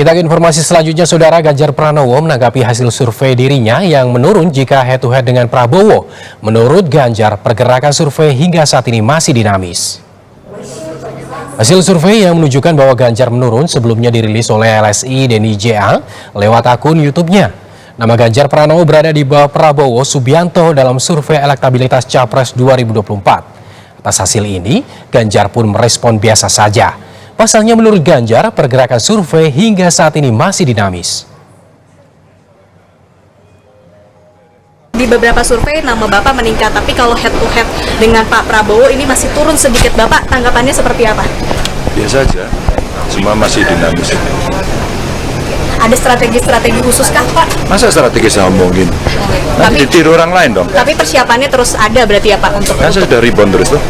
Kita ke informasi selanjutnya, Saudara. Ganjar Pranowo menanggapi hasil survei dirinya yang menurun jika head-to-head dengan Prabowo. Menurut Ganjar, pergerakan survei hingga saat ini masih dinamis. Hasil survei yang menunjukkan bahwa Ganjar menurun sebelumnya dirilis oleh LSI Denny JA lewat akun YouTube-nya. Nama Ganjar Pranowo berada di bawah Prabowo Subianto dalam survei elektabilitas Capres 2024. Atas hasil ini, Ganjar pun merespon biasa saja. Pasalnya menurut Ganjar, pergerakan survei hingga saat ini masih dinamis. Di beberapa survei nama Bapak meningkat, tapi kalau head to head dengan Pak Prabowo ini masih turun sedikit. Bapak tanggapannya seperti apa? Biasa aja, semua masih dinamis. Ada strategi-strategi khusus kah, Pak? Masa strategi sama mungkin? Nanti ditiru orang lain dong. Tapi persiapannya terus ada berarti ya Pak untuk? Kan saya sudah rebound terus tuh.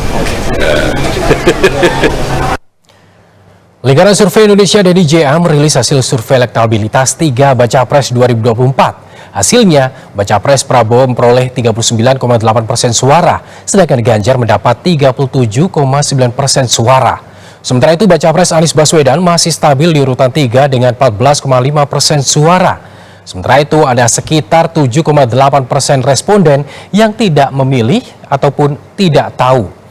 Lingkaran Survei Indonesia Denny JA merilis hasil survei elektabilitas 3 Baca Pres 2024. Hasilnya, Baca Pres Prabowo memperoleh 39,8% suara, sedangkan Ganjar mendapat 37,9% suara. Sementara itu, Baca Pres Anies Baswedan masih stabil di urutan 3 dengan 14,5% suara. Sementara itu, ada sekitar 7,8% responden yang tidak memilih ataupun tidak tahu.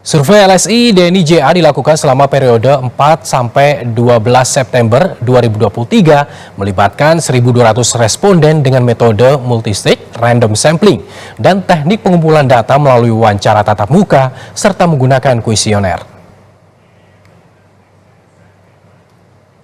Survei LSI Denny JA dilakukan selama periode 4 sampai 12 September 2023 melibatkan 1.200 responden dengan metode multistage, random sampling, dan teknik pengumpulan data melalui wawancara tatap muka serta menggunakan kuesioner.